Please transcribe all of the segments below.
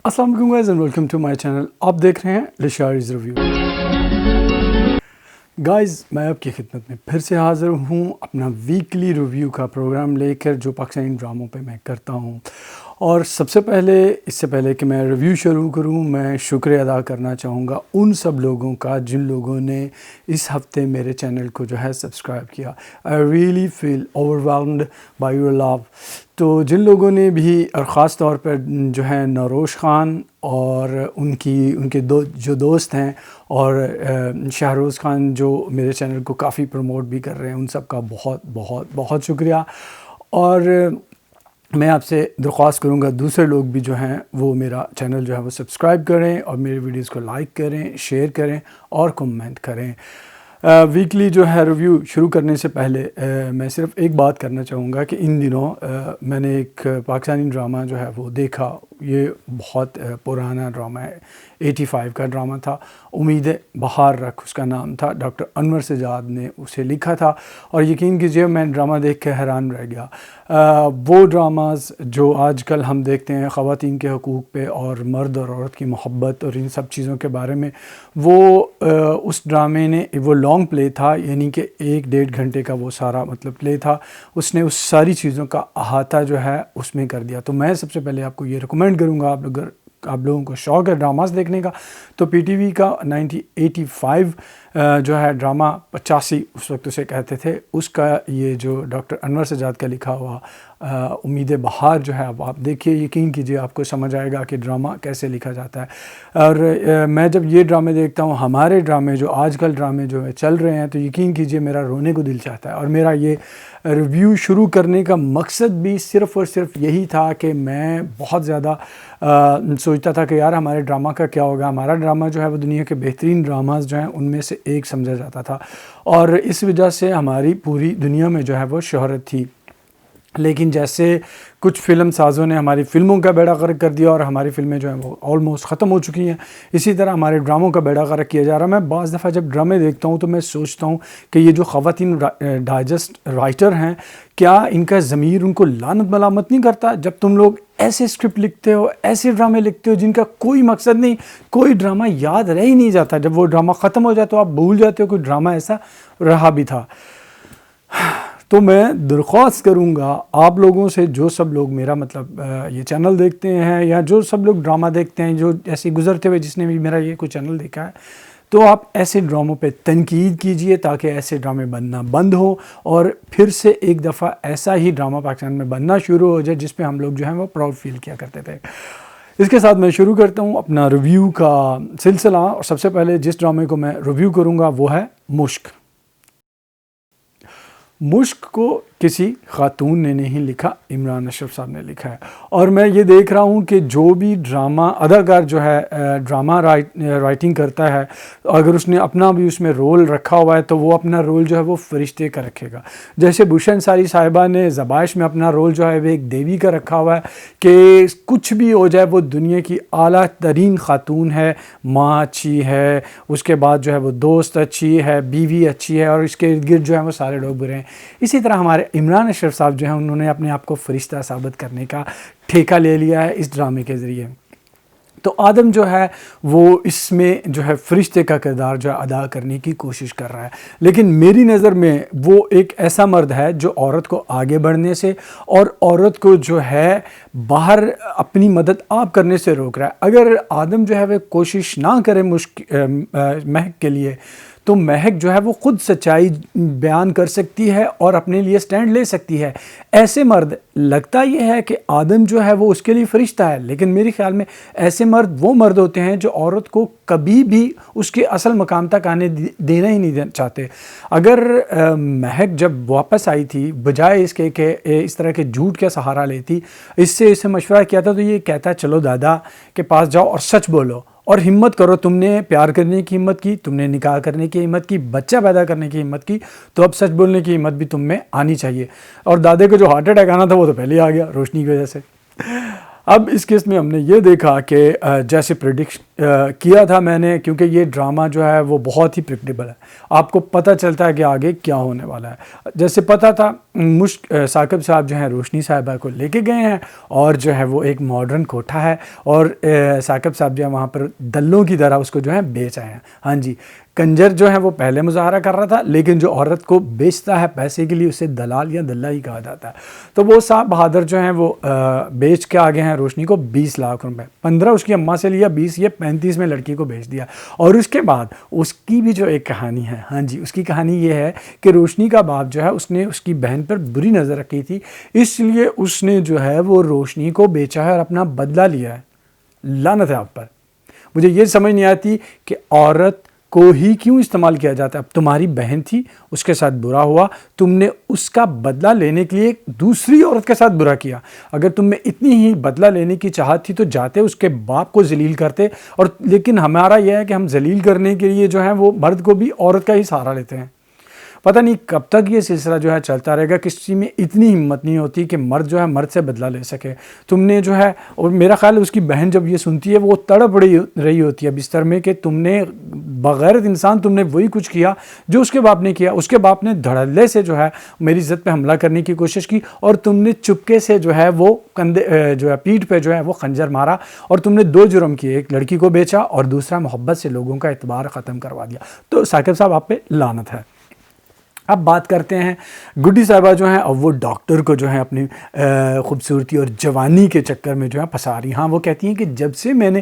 السلام علیکم guys and welcome to my channel. آپ دیکھ رہے ہیں لشارز ریویو. گائز میں آپ کی خدمت میں پھر سے حاضر ہوں اپنا ویکلی ریویو کا پروگرام لے کر جو پاکستانی ڈراموں پہ میں کرتا ہوں. اور سب سے پہلے اس سے پہلے کہ میں ریویو شروع کروں میں شکریہ ادا کرنا چاہوں گا ان سب لوگوں کا جن لوگوں نے اس ہفتے میرے چینل کو جو ہے سبسکرائب کیا. I really feel overwhelmed by your love. تو جن لوگوں نے بھی اور خاص طور پر جو ہے نوروش خان اور ان کے جو دوست ہیں اور شہروز خان جو میرے چینل کو کافی پروموٹ بھی کر رہے ہیں، ان سب کا بہت بہت بہت شکریہ. اور میں آپ سے درخواست کروں گا دوسرے لوگ بھی جو ہیں وہ میرا چینل جو ہے وہ سبسکرائب کریں اور میرے ویڈیوز کو لائک کریں، شیئر کریں اور کمنٹ کریں. ویکلی جو ہے ریویو شروع کرنے سے پہلے میں صرف ایک بات کرنا چاہوں گا کہ ان دنوں میں نے ایک پاکستانی ڈرامہ جو ہے وہ دیکھا. یہ بہت پرانا ڈرامہ ہے، 85 کا ڈرامہ تھا. امید بہار رکھ اس کا نام تھا. ڈاکٹر انور سجاد نے اسے لکھا تھا اور یقین کیجئے میں ڈرامہ دیکھ کے حیران رہ گیا. وہ ڈراماز جو آج کل ہم دیکھتے ہیں خواتین کے حقوق پہ اور مرد اور عورت کی محبت اور ان سب چیزوں کے بارے میں، وہ اس ڈرامے نے وہ لانگ پلے تھا، یعنی کہ 1-1.5 گھنٹے کا وہ سارا پلے تھا. اس نے اس ساری چیزوں کا احاطہ جو ہے اس میں کر دیا. تو میں سب سے پہلے آپ کو یہ ریکمینڈ کروں گا، آپ لوگوں کو شوق ہے ڈراماز دیکھنے کا، تو پی ٹی وی کا 1985 جو ہے ڈرامہ 85 اس وقت اسے کہتے تھے، اس کا یہ جو ڈاکٹر انور سجاد کا لکھا ہوا امید بہار جو ہے اب آپ دیکھیے، یقین کیجئے آپ کو سمجھ آئے گا کہ ڈرامہ کیسے لکھا جاتا ہے. اور میں جب یہ ڈرامے دیکھتا ہوں، ہمارے ڈرامے جو آج کل ڈرامے جو چل رہے ہیں، تو یقین کیجئے میرا رونے کو دل چاہتا ہے. اور میرا یہ ریویو شروع کرنے کا مقصد بھی صرف اور صرف یہی تھا کہ میں بہت زیادہ سوچتا تھا کہ یار ہمارے ڈرامہ کا کیا ہوگا. ہمارا ڈرامہ جو ہے وہ دنیا کے بہترین ڈراماز جو ہیں ان میں سے ایک سمجھا جاتا تھا اور اس وجہ سے ہماری پوری دنیا میں جو ہے وہ شہرت تھی. لیکن جیسے کچھ فلم سازوں نے ہماری فلموں کا بیڑا غرق کر دیا اور ہماری فلمیں جو ہیں وہ آلموسٹ ختم ہو چکی ہیں، اسی طرح ہمارے ڈراموں کا بیڑا غرق کیا جا رہا ہے. میں بعض دفعہ جب ڈرامے دیکھتا ہوں تو میں سوچتا ہوں کہ یہ جو خواتین ڈائجسٹ رائٹر ہیں، کیا ان کا ضمیر ان کو لعنت ملامت نہیں کرتا جب تم لوگ ایسے اسکرپٹ لکھتے ہو، ایسے ڈرامے لکھتے ہو جن کا کوئی مقصد نہیں، کوئی ڈرامہ یاد رہ ہی نہیں جاتا. جب وہ ڈرامہ ختم ہو جائے تو آپ بھول جاتے ہو کوئی ڈرامہ ایسا رہا بھی تھا. تو میں درخواست کروں گا آپ لوگوں سے، جو سب لوگ میرا یہ چینل دیکھتے ہیں یا جو سب لوگ ڈرامہ دیکھتے ہیں، جو ایسے گزرتے ہوئے جس نے بھی میرا یہ کوئی چینل دیکھا ہے، تو آپ ایسے ڈراموں پہ تنقید کیجئے تاکہ ایسے ڈرامے بننا بند ہوں اور پھر سے ایک دفعہ ایسا ہی ڈرامہ پاکستان میں بننا شروع ہو جائے جس پہ ہم لوگ جو ہیں وہ پراؤڈ فیل کیا کرتے تھے. اس کے ساتھ میں شروع کرتا ہوں اپنا ریویو کا سلسلہ. اور سب سے پہلے جس ڈرامے کو میں ریویو کروں گا وہ ہے مشک. مشک کو کسی خاتون نے نہیں لکھا، عمران اشرف صاحب نے لکھا ہے. اور میں یہ دیکھ رہا ہوں کہ جو بھی ڈرامہ اداکار جو ہے ڈرامہ رائٹنگ کرتا ہے، اگر اس نے اپنا بھی اس میں رول رکھا ہوا ہے تو وہ اپنا رول جو ہے وہ فرشتے کا رکھے گا. جیسے بھوشن انصاری صاحبہ نے زبائش میں اپنا رول جو ہے وہ ایک دیوی کا رکھا ہوا ہے کہ کچھ بھی ہو جائے وہ دنیا کی اعلیٰ ترین خاتون ہے، ماں اچھی ہے، اس کے بعد جو ہے وہ دوست اچھی ہے، بیوی اچھی ہے، اور اس کے ارد گرد جو ہے وہ سارے لوگ برے ہیں. اسی طرح ہمارے عمران اشرف صاحب جو ہیں انہوں نے اپنے آپ کو فرشتہ ثابت کرنے کا ٹھیکہ لے لیا ہے اس ڈرامے کے ذریعے. تو آدم جو ہے وہ اس میں جو ہے فرشتے کا کردار جو ہے ادا کرنے کی کوشش کر رہا ہے. لیکن میری نظر میں وہ ایک ایسا مرد ہے جو عورت کو آگے بڑھنے سے اور عورت کو جو ہے باہر اپنی مدد آپ کرنے سے روک رہا ہے. اگر آدم جو ہے وہ کوشش نہ کرے مہک کے لیے، تو مہک جو ہے وہ خود سچائی بیان کر سکتی ہے اور اپنے لیے سٹینڈ لے سکتی ہے. ایسے مرد، لگتا یہ ہے کہ آدم جو ہے وہ اس کے لیے فرشتہ ہے، لیکن میرے خیال میں ایسے مرد وہ مرد ہوتے ہیں جو عورت کو کبھی بھی اس کے اصل مقام تک آنے دینا ہی نہیں چاہتے. اگر مہک جب واپس آئی تھی، بجائے اس کے کہ اس طرح کے جھوٹ کا سہارا لیتی، اسے مشورہ کیا تھا تو یہ کہتا چلو دادا کے پاس جاؤ اور سچ بولو اور ہمت کرو. تم نے پیار کرنے کی ہمت کی، تم نے نکاح کرنے کی ہمت کی، بچہ پیدا کرنے کی ہمت کی، تو اب سچ بولنے کی ہمت بھی تم میں آنی چاہیے. اور دادے کو جو ہارٹ اٹیک آنا تھا وہ تو پہلے ہی آ گیا روشنی کی وجہ سے. اب اس کیس میں ہم نے یہ دیکھا کہ جیسے پریڈکٹ کیا تھا میں نے، کیونکہ یہ ڈرامہ جو ہے وہ بہت ہی پریڈکٹیبل ہے، آپ کو پتہ چلتا ہے کہ آگے کیا ہونے والا ہے. جیسے پتہ تھا ثاقب صاحب جو ہیں روشنی صاحبہ کو لے کے گئے ہیں اور جو ہے وہ ایک ماڈرن کوٹھہ ہے اور ثاقب صاحب جو ہے وہاں پر دلوں کی طرح اس کو جو ہے بیچ آئے ہیں. ہاں جی, کنجر جو ہے وہ پہلے مظاہرہ کر رہا تھا, لیکن جو عورت کو بیچتا ہے پیسے کے لیے اسے دلال یا دلہ ہی کہا جاتا ہے. تو وہ صاحب بہادر جو ہیں وہ بیچ کے آگے ہیں روشنی کو 20 لاکھ روپے, 15 اس کی اماں سے لیا, 20 یہ 35 میں لڑکی کو بیچ دیا. اور اس کے بعد اس کی بھی جو ایک کہانی ہے, ہاں جی, اس کی کہانی یہ ہے کہ روشنی کا باپ جو ہے اس نے اس کی بہن پر بری نظر رکھی تھی, اس لیے اس نے جو ہے وہ روشنی کو بیچا ہے اور اپنا بدلہ لیا ہے. لعنت ہے آپ پر. مجھے یہ سمجھ نہیں آتی کہ عورت کو ہی کیوں استعمال کیا جاتا ہے. اب تمہاری بہن تھی, اس کے ساتھ برا ہوا, تم نے اس کا بدلہ لینے کے لیے ایک دوسری عورت کے ساتھ برا کیا. اگر تم میں اتنی ہی بدلہ لینے کی چاہت تھی تو جاتے اس کے باپ کو ذلیل کرتے. اور لیکن ہمارا یہ ہے کہ ہم ذلیل کرنے کے لیے جو ہے وہ مرد کو بھی عورت کا ہی سہارا لیتے ہیں. پتہ نہیں کب تک یہ سلسلہ جو ہے چلتا رہے گا. کسی میں اتنی ہمت نہیں ہوتی کہ مرد جو ہے مرد سے بدلہ لے سکے. تم نے جو ہے, اور میرا خیال ہے اس کی بہن جب یہ سنتی ہے وہ تڑپ رہی ہوتی ہے بستر میں کہ تم نے بغیرت انسان, تم نے وہی کچھ کیا جو اس کے باپ نے کیا. اس کے باپ نے دھڑلے سے جو ہے میری عزت پہ حملہ کرنے کی کوشش کی اور تم نے چپکے سے جو ہے وہ کندھے جو ہے پیٹھ پہ جو ہے وہ خنجر مارا اور تم نے 2 جرم کیے, ایک لڑکی کو بیچا اور دوسرا محبت سے لوگوں کا اعتبار ختم کروا دیا. تو ثاقب صاحب آپ پہ لعنت ہے. اب بات کرتے ہیں گڈی صاحبہ جو ہیں, اب وہ ڈاکٹر کو جو ہے اپنی خوبصورتی اور جوانی کے چکر میں جو ہے پھنسا رہی. ہاں, وہ کہتی ہیں کہ جب سے میں نے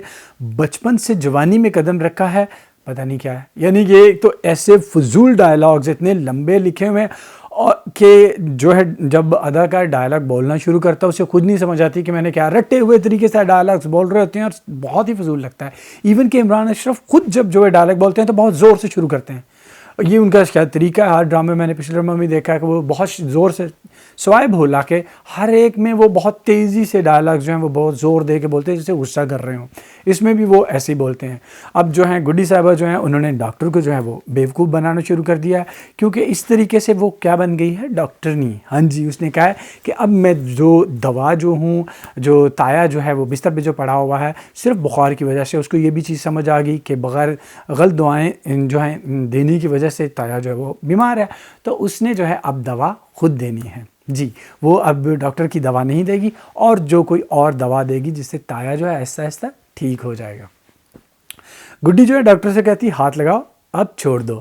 بچپن سے جوانی میں قدم رکھا ہے پتہ نہیں کیا ہے. یعنی کہ ایک تو ایسے فضول ڈائلاگز اتنے لمبے لکھے ہوئے اور کہ جو ہے جب اداکار ڈائلاگ بولنا شروع کرتا ہے اسے خود نہیں سمجھ آتی کہ میں نے کیا, رٹے ہوئے طریقے سے ڈائلاگز بول رہے ہوتے ہیں اور بہت ہی فضول لگتا ہے. ایون کہ عمران اشرف خود جب جو ہے ڈائلاگ بولتے ہیں تو بہت زور سے شروع کرتے ہیں. یہ ان کا کیا طریقہ ہے. ہر ڈرامے میں نے پچھلے ڈرامے میں دیکھا ہے کہ وہ بہت زور سے سوائے بھولا کے ہر ایک میں وہ بہت تیزی سے ڈائلاگ جو ہیں وہ بہت زور دے کے بولتے ہیں جیسے غصہ کر رہے ہوں. اس میں بھی وہ ایسے ہی بولتے ہیں. اب جو ہیں گڈی صاحبہ جو ہیں انہوں نے ڈاکٹر کو جو ہے وہ بیوقوف بنانا شروع کر دیا ہے, کیونکہ اس طریقے سے وہ کیا بن گئی ہے, ڈاکٹرنی. ہاں جی, اس نے کہا ہے کہ اب میں جو دوا جو ہوں, جو تایا جو ہے وہ بستر پہ جو پڑا ہوا ہے صرف بخار کی وجہ سے, اس کو یہ بھی چیز سمجھ آ گئی کہ بغیر غلط دعائیں جو ہیں دینے کی وجہ سے تایا جو ہے وہ بیمار ہے, تو اس نے جو ہے اب دوا خود دینی ہے. جی, وہ اب ڈاکٹر کی دوا نہیں دے گی اور جو کوئی اور دوا دے گی جس سے تایا جو ہے آہستہ آہستہ ٹھیک ہو جائے گا. گڈی جو ہے ڈاکٹر سے کہتی ہاتھ لگاؤ اب چھوڑ دو,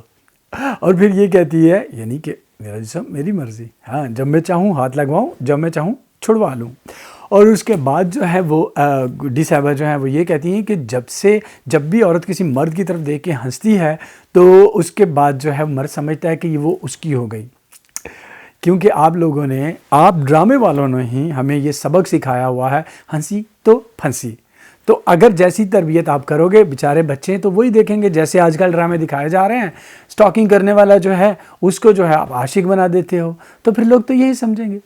اور پھر یہ کہتی ہے یعنی کہ میرا جسم میری مرضی, ہاں, جب میں چاہوں ہاتھ لگواؤں, جب میں چاہوں چھڑوا لوں. اور اس کے بعد جو ہے وہ گڈی صاحبہ جو ہیں وہ یہ کہتی ہیں کہ جب بھی عورت کسی مرد کی طرف دیکھ کے ہنستی ہے تو اس کے بعد جو ہے مرد سمجھتا ہے کہ وہ اس کی ہو گئی. کیونکہ آپ لوگوں نے, آپ ڈرامے والوں نے ہی ہمیں یہ سبق سکھایا ہوا ہے, ہنسی تو پھنسی. تو اگر جیسی تربیت آپ کرو گے, بیچارے بچے تو وہی دیکھیں گے. جیسے آج کل ڈرامے دکھائے جا رہے ہیں, سٹاکنگ کرنے والا جو ہے اس کو جو ہے آپ عاشق بنا دیتے ہو, تو پھر لوگ تو یہی سمجھیں گے.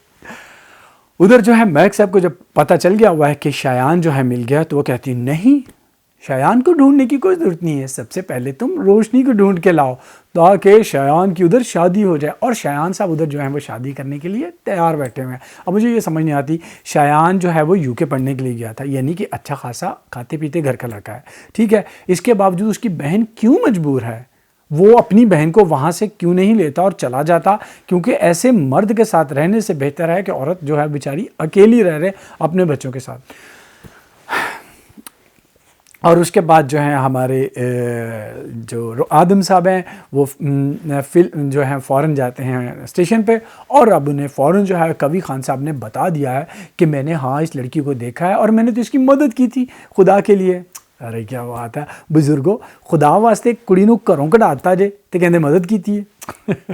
ادھر جو ہے ملک صاحب کو جب پتہ چل گیا ہوا ہے کہ شایان جو ہے مل گیا, تو وہ کہتی نہیں, شایان کو ڈھونڈنے کی کوئی ضرورت نہیں ہے, سب سے پہلے تم روشنی کو ڈھونڈ کے لاؤ تاکہ شایان کی ادھر شادی ہو جائے. اور شایان صاحب ادھر جو ہے وہ شادی کرنے کے لیے تیار بیٹھے ہوئے ہیں. اب مجھے یہ سمجھ نہیں آتی, شایان جو ہے وہ UK پڑھنے کے لیے گیا تھا, یعنی کہ اچھا خاصا کھاتے پیتے گھر کا لڑکا ہے, ٹھیک ہے. اس کے باوجود اس کی بہن کیوں مجبور ہے, وہ اپنی بہن کو وہاں سے کیوں نہیں لیتا اور چلا جاتا, کیونکہ ایسے مرد کے ساتھ رہنے سے بہتر ہے کہ عورت جو ہے بیچاری اکیلی رہ رہے اپنے بچوں کے ساتھ. اور اس کے بعد جو ہیں ہمارے جو آدم صاحب ہیں وہ جو ہیں فوراً جاتے ہیں اسٹیشن پہ, اور اب انہیں فوراً جو ہے کوی خان صاحب نے بتا دیا ہے کہ میں نے ہاں اس لڑکی کو دیکھا ہے اور میں نے تو اس کی مدد کی تھی خدا کے لیے. ارے کیا بات ہے بزرگوں, خدا واسطے کڑی نو گھروں کڈاتا جے تے کہندے مدد کیتی ہے.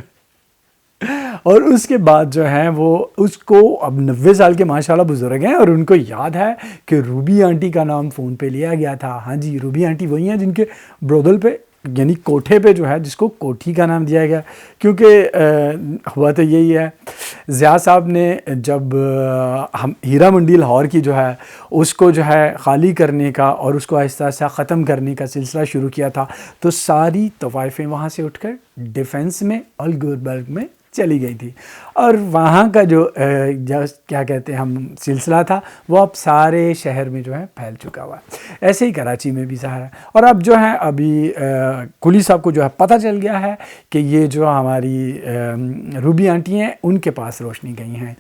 اور اس کے بعد جو ہیں وہ اس کو اب 90 سال کے ماشاءاللہ بزرگ ہیں, اور ان کو یاد ہے کہ روبی آنٹی کا نام فون پہ لیا گیا تھا. ہاں جی, روبی آنٹی وہی ہیں جن کے برودل پہ یعنی کوٹھے پہ جو ہے جس کو کوٹھی کا نام دیا گیا, کیونکہ ہوا تو یہی ہے. ضیاء صاحب نے جب ہم ہیرا منڈی لاہور کی جو ہے اس کو جو ہے خالی کرنے کا اور اس کو آہستہ آہستہ ختم کرنے کا سلسلہ شروع کیا تھا, تو ساری طوائفیں وہاں سے اٹھ کر ڈیفنس میں اور گلبرگ میں چلی گئی تھی، اور وہاں کا جو کیا کہتے ہیں ہم سلسلہ تھا وہ اب سارے شہر میں جو ہے پھیل چکا ہوا ہے. ایسے ہی کراچی میں بھی ظاہر ہے. اور اب جو ہے ابھی کلی صاحب کو جو ہے پتہ چل گیا ہے کہ یہ جو ہماری روبی آنٹی ہیں ان کے پاس روشنی گئی ہیں.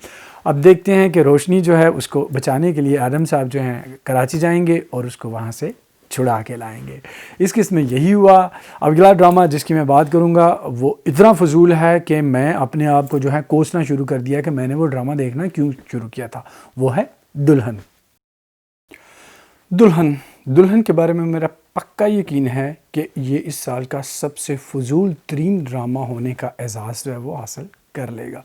اب دیکھتے ہیں کہ روشنی جو ہے اس کو بچانے کے لیے آدم صاحب جو ہیں کراچی جائیں گے اور اس کو وہاں سے چھڑا کے لائیں گے. اس قسم میں یہی ہوا. اب اگلا ڈرامہ جس کی میں بات کروں گا وہ اتنا فضول ہے کہ میں اپنے آپ کو جو ہے کوسنا شروع کر دیا کہ میں نے وہ ڈرامہ دیکھنا کیوں شروع کیا تھا. وہ ہے دلہن. دلہن کے بارے میں میرا پکا یقین ہے کہ یہ اس سال کا سب سے فضول ترین ڈرامہ ہونے کا اعزاز جو ہے وہ حاصل کر لے گا،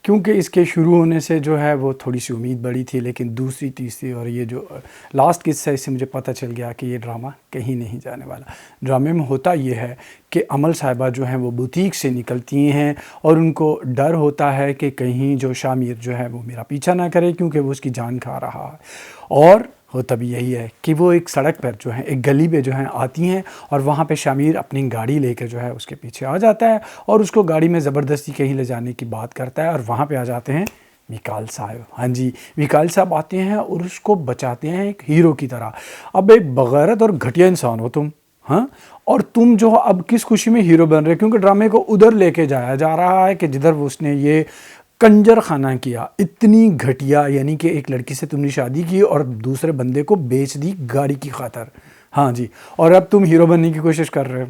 کیونکہ اس کے شروع ہونے سے جو ہے وہ تھوڑی سی امید بڑی تھی، لیکن دوسری تیسری اور یہ جو لاسٹ قصہ اس سے مجھے پتہ چل گیا کہ یہ ڈرامہ کہیں نہیں جانے والا. ڈرامے میں ہوتا یہ ہے کہ عمل صاحبہ جو ہیں وہ بوتیک سے نکلتی ہیں اور ان کو ڈر ہوتا ہے کہ کہیں جو شامیر جو ہے وہ میرا پیچھا نہ کرے کیونکہ وہ اس کی جان کھا رہا ہے. اور ہوتا بھی یہی ہے کہ وہ ایک سڑک پر جو ہے ایک گلی پہ جو ہیں آتی ہیں اور وہاں پہ شامیر اپنی گاڑی لے کے جو ہے اس کے پیچھے آ جاتا ہے اور اس کو گاڑی میں زبردستی کہیں لے جانے کی بات کرتا ہے. اور وہاں پہ آ جاتے ہیں میکائل صاحب. ہاں جی، میکائل صاحب آتے ہیں اور اس کو بچاتے ہیں ایک ہیرو کی طرح. اب ایک بغیرت اور گھٹیا انسان ہو تم، ہاں، اور تم جو اب کس خوشی میں ہیرو بن رہے، کیونکہ ڈرامے کو ادھر لے کے جایا جا رہا ہے کہ جدھر اس نے یہ کنجر خانہ کیا. اتنی گھٹیا، یعنی کہ ایک لڑکی سے تم نے شادی کی اور دوسرے بندے کو بیچ دی گاڑی کی خاطر. ہاں جی، اور اب تم ہیرو بننے کی کوشش کر رہے ہو.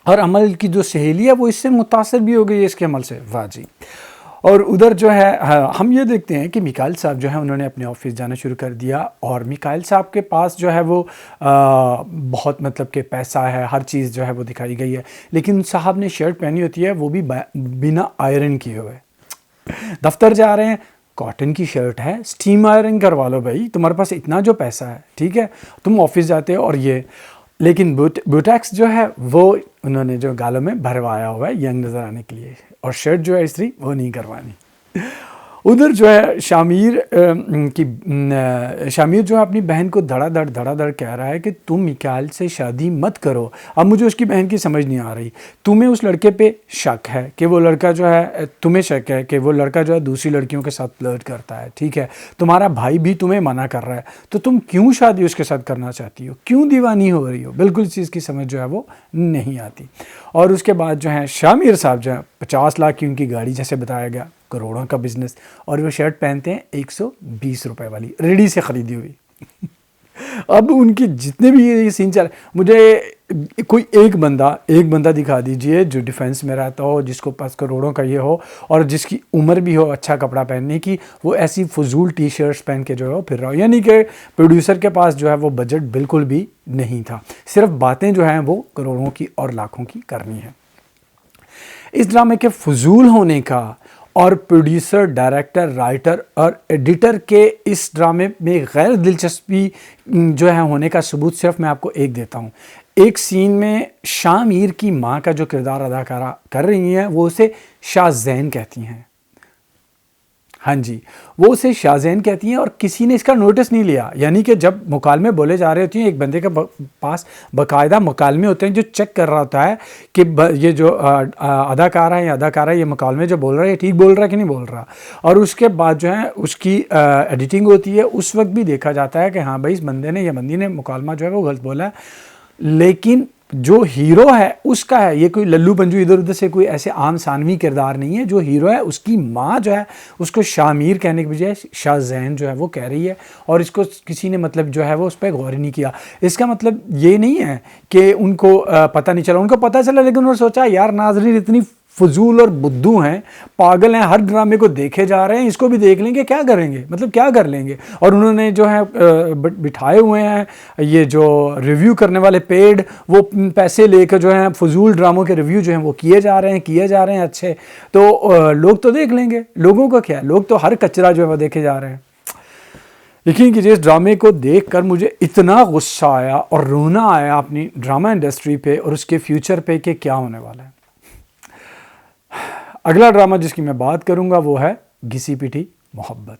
اور عمل کی جو سہیلی ہے وہ اس سے متاثر بھی ہو گئی ہے اس کے عمل سے. واہ جی. اور ادھر جو ہے ہم یہ دیکھتے ہیں کہ میکائل صاحب جو ہے انہوں نے اپنے آفس جانا شروع کر دیا، اور میکائل صاحب کے پاس جو ہے وہ بہت مطلب کہ پیسہ ہے، ہر چیز جو ہے وہ دکھائی گئی ہے، لیکن صاحب نے شرٹ پہنی ہوتی ہے وہ بھی بنا آئرن کیے ہوئے. دفتر جا رہے ہیں، کاٹن کی شرٹ ہے، سٹیم آئرن کروا لو بھائی، تمہارے پاس اتنا جو پیسہ ہے، ٹھیک ہے. تم آفس جاتے ہو اور یہ، لیکن بوٹیکس جو ہے وہ انہوں نے جو گالوں میں بھروایا ہوا ہے ینگ نظر آنے کے لیے، اور شرٹ جو ہے استری وہ نہیں کروانی. ادھر جو ہے شامیر جو ہے اپنی بہن کو دھڑا دھڑ کہہ رہا ہے کہ تم میکائل سے شادی مت کرو. اب مجھے اس کی بہن کی سمجھ نہیں آ رہی. تمہیں اس لڑکے پہ شک ہے کہ وہ لڑکا جو ہے، تمہیں شک ہے کہ وہ لڑکا جو ہے دوسری لڑکیوں کے ساتھ فلرٹ کرتا ہے، ٹھیک ہے. تمہارا بھائی بھی تمہیں منع کر رہا ہے، تو تم کیوں شادی اس کے ساتھ کرنا چاہتی ہو؟ کیوں دیوانی ہو رہی ہو؟ بالکل اس چیز کی سمجھ جو ہے وہ نہیں آتی. اور اس کے بعد جو ہے شامیر صاحب جو ہے 50 لاکھ کی ان کی گاڑی، جیسے بتایا گیا، کروڑوں کا بزنس، اور وہ شرٹ پہنتے ہیں 120 روپے والی ریڈی سے خریدی ہوئی. اب ان کی جتنے بھی یہ سین چل، مجھے کوئی ایک بندہ دکھا دیجئے جو ڈیفنس میں رہتا ہو، جس کو پاس کروڑوں کا یہ ہو اور جس کی عمر بھی ہو اچھا کپڑا پہننے کی، وہ ایسی فضول ٹی شرٹس پہن کے جو ہے وہ پھر رہا ہو. یعنی کہ پروڈیوسر کے پاس جو ہے وہ بجٹ بالکل بھی نہیں تھا، صرف باتیں جو ہیں وہ کروڑوں کی اور لاکھوں کی کرنی ہے. اس ڈرامے کے فضول ہونے کا اور پروڈیوسر، ڈائریکٹر، رائٹر اور ایڈیٹر کے اس ڈرامے میں غیر دلچسپی جو ہے ہونے کا ثبوت صرف میں آپ کو ایک دیتا ہوں. ایک سین میں شاہ میر کی ماں کا جو کردار ادا کر رہی ہیں وہ اسے شاہ زین کہتی ہیں. ہاں جی، وہ اسے شاہ زین کہتی ہیں اور کسی نے اس کا نوٹس نہیں لیا. یعنی کہ جب مکالمے بولے جا رہے ہوتے ہیں، ایک بندے کے پاس باقاعدہ مکالمے ہوتے ہیں جو چیک کر رہا ہوتا ہے کہ یہ جو اداکارہ ہے یا اداکارہ یہ مکالمے جو بول رہا ہے یہ ٹھیک بول رہا ہے کہ نہیں بول رہا. اور اس کے بعد جو ہے اس کی ایڈیٹنگ ہوتی ہے، اس وقت بھی دیکھا جاتا ہے کہ ہاں بھائی اس بندے نے یا بندی نے مکالمہ جو ہے وہ غلط بولا ہے. لیکن جو ہیرو ہے اس کا ہے، یہ کوئی للو پنجو ادھر ادھر سے کوئی ایسے عام ثانوی کردار نہیں ہے. جو ہیرو ہے اس کی ماں جو ہے اس کو شاہ میر کہنے کے بجائے شاہ زین جو ہے وہ کہہ رہی ہے، اور اس کو کسی نے مطلب جو ہے وہ اس پہ غور نہیں کیا. اس کا مطلب یہ نہیں ہے کہ ان کو پتہ نہیں چلا، ان کو پتہ چلا، لیکن انہوں نے سوچا یار ناظرین اتنی فضول اور بدھو ہیں، پاگل ہیں، ہر ڈرامے کو دیکھے جا رہے ہیں، اس کو بھی دیکھ لیں گے، کیا کریں گے، مطلب کیا کر لیں گے. اور انہوں نے جو ہے بٹھائے ہوئے ہیں یہ جو ریویو کرنے والے پیڈ، وہ پیسے لے کے جو ہیں فضول ڈراموں کے ریویو جو ہیں وہ کیے جا رہے ہیں اچھے. تو لوگ تو دیکھ لیں گے، لوگوں کا کیا، لوگ تو ہر کچرا جو ہے وہ دیکھے جا رہے ہیں. یقین کیجیے اس ڈرامے کو دیکھ کر مجھے اتنا غصہ آیا اور رونا آیا اپنی ڈرامہ انڈسٹری پہ اور اس کے فیوچر پہ کہ کیا ہونے والا ہے. اگلا ڈرامہ جس کی میں بات کروں گا وہ ہے گھسی پٹی محبت.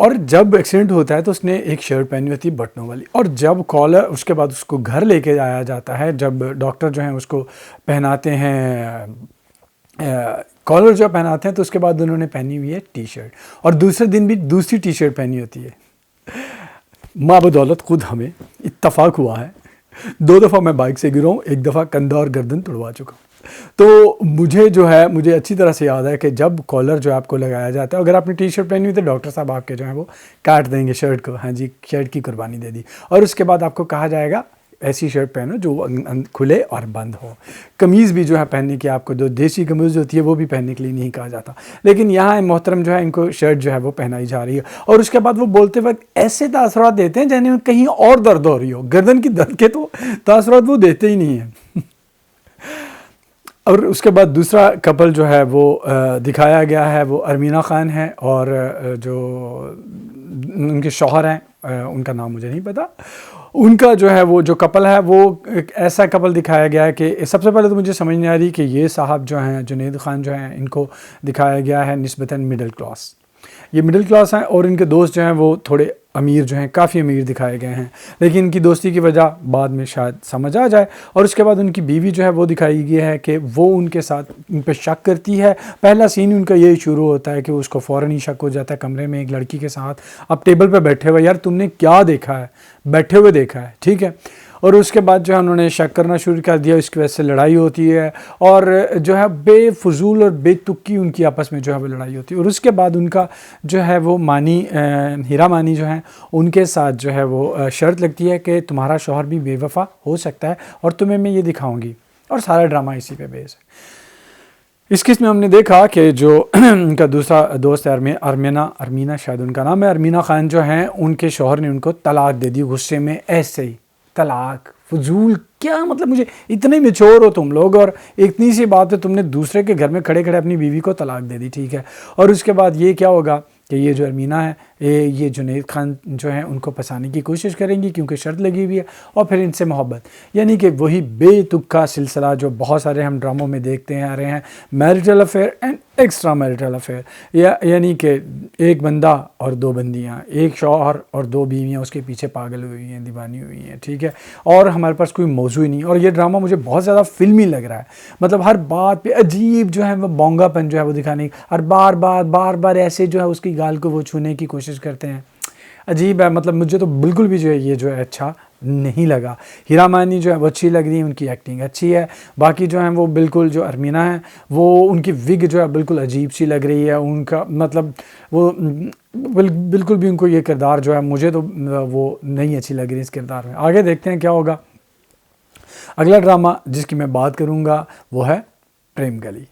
اور جب ایکسیڈنٹ ہوتا ہے تو اس نے ایک شرٹ پہنی ہوتی ہے بٹنوں والی، اور جب کالر اس کے بعد اس کو گھر لے کے آیا جاتا ہے، جب ڈاکٹر جو ہیں اس کو پہناتے ہیں کالر جو پہناتے ہیں، تو اس کے بعد انہوں نے پہنی ہوئی ہے ٹی شرٹ، اور دوسرے دن بھی دوسری ٹی شرٹ پہنی ہوتی ہے۔ ماں بدولت خود ہمیں اتفاق ہوا ہے، 2 دفعہ میں بائک سے گرا ہوں، 1 دفعہ کندھا اور گردن توڑوا چکا ہوں۔ تو مجھے اچھی طرح سے یاد ہے کہ جب کالر جو آپ کو لگایا جاتا ہے، اگر آپ نے ٹی شرٹ پہنی ہوئی تو ڈاکٹر صاحب آپ کے جو ہیں وہ کاٹ دیں گے شرٹ کو، ہاں جی شرٹ کی قربانی دے دی، اور اس کے بعد آپ کو کہا جائے گا ایسی شرٹ پہنو جو کھلے اور بند ہو۔ قمیض بھی جو ہے پہننے کی، آپ کو جو دیسی قمیض ہوتی ہے وہ بھی پہننے کے لیے نہیں کہا جاتا، لیکن یہاں محترم جو ہے ان کو شرٹ جو ہے وہ پہنائی جا رہی ہے، اور اس کے بعد وہ بولتے وقت ایسے تاثرات دیتے ہیں جنہیں کہیں اور درد ہو رہی ہو، گردن کی درد کے تو تاثرات وہ دیتے ہی نہیں ہیں۔ اور اس کے بعد دوسرا کپل جو ہے وہ دکھایا گیا ہے، وہ ارمینہ خان ہے، اور جو ان کے شوہر ہیں ان کا نام مجھے نہیں پتا، ان کا جو ہے وہ جو کپل ہے وہ ایک ایسا کپل دکھایا گیا ہے کہ سب سے پہلے تو مجھے سمجھ نہیں آ رہی کہ یہ صاحب جو ہیں جنید خان جو ہیں، ان کو دکھایا گیا ہے نسبتاً مڈل کلاس، یہ مڈل کلاس ہیں، اور ان کے دوست جو ہیں وہ تھوڑے امیر جو ہیں، کافی امیر دکھائے گئے ہیں، لیکن ان کی دوستی کی وجہ بعد میں شاید سمجھ آ جائے۔ اور اس کے بعد ان کی بیوی جو ہے وہ دکھائی گئی ہے کہ وہ ان کے ساتھ ان پہ شک کرتی ہے۔ پہلا سین ان کا یہی شروع ہوتا ہے کہ اس کو فوراً ہی شک ہو جاتا ہے کمرے میں ایک لڑکی کے ساتھ، اب ٹیبل پہ بیٹھے ہوئے، یار تم نے کیا دیکھا ہے؟ بیٹھے ہوئے دیکھا ہے، ٹھیک ہے۔ اور اس کے بعد جو ہے انہوں نے شک کرنا شروع کر دیا، اس کی وجہ سے لڑائی ہوتی ہے، اور جو ہے بے فضول اور بے تکی ان کی آپس میں جو ہے وہ لڑائی ہوتی ہے۔ اور اس کے بعد ان کا جو ہے وہ ہیرا مانی جو ہیں ان کے ساتھ جو ہے وہ شرط لگتی ہے کہ تمہارا شوہر بھی بے وفا ہو سکتا ہے اور تمہیں میں یہ دکھاؤں گی، اور سارا ڈرامہ اسی پہ بیس ہے۔ اس قسم میں ہم نے دیکھا کہ جو ان کا دوسرا دوست ہے ارمینہ شاید ان کا نام ہے، ارمینہ خان جو ہیں ان کے شوہر نے ان کو طلاق دے دی غصے میں، ایسے ہی طلاق، فضول، کیا مطلب، مجھے اتنے میچور ہو تم لوگ اور اتنی سی بات ہے تم نے دوسرے کے گھر میں کھڑے کھڑے اپنی بیوی کو طلاق دے دی، ٹھیک ہے۔ اور اس کے بعد یہ کیا ہوگا کہ یہ جو ارمینہ ہے یہ جنید خان جو ہیں ان کو پھنسانے کی کوشش کریں گی کیونکہ شرط لگی ہوئی ہے، اور پھر ان سے محبت، یعنی کہ وہی بے تکا سلسلہ جو بہت سارے ہم ڈراموں میں دیکھتے آ رہے ہیں، marital affair and extra marital affair, یعنی کہ ایک بندہ اور 2 بندیاں، ایک شوہر اور 2 بیویاں اس کے پیچھے پاگل ہوئی ہیں، دیوانی ہوئی ہیں، ٹھیک ہے، اور ہمارے پاس کوئی موضوع ہی نہیں۔ اور یہ ڈرامہ مجھے بہت زیادہ فلمی لگ رہا ہے، مطلب ہر بات پہ عجیب جو ہے وہ بونگا پن جو ہے وہ دکھانے، اور بار بار ایسے جو ہے اس کی گال کو وہ چھونے کی کوشش کرتے ہیں، عجیب ہے۔ مطلب مجھے تو بالکل بھی جو ہے یہ جو ہے اچھا نہیں لگا۔ ہیرا مانی جو ہے وہ اچھی لگ رہی ہے، ان کی ایکٹنگ اچھی ہے، باقی جو ہیں وہ بالکل جو ارمینہ ہیں وہ ان کی وگ جو ہے بالکل عجیب سی لگ رہی ہے، ان کا مطلب وہ بالکل بھی ان کو یہ کردار جو ہے مجھے تو وہ نہیں اچھی لگ رہی اس کردار میں۔ آگے دیکھتے ہیں کیا ہوگا۔ اگلا ڈرامہ جس کی میں بات کروں گا وہ ہے پریم گلی۔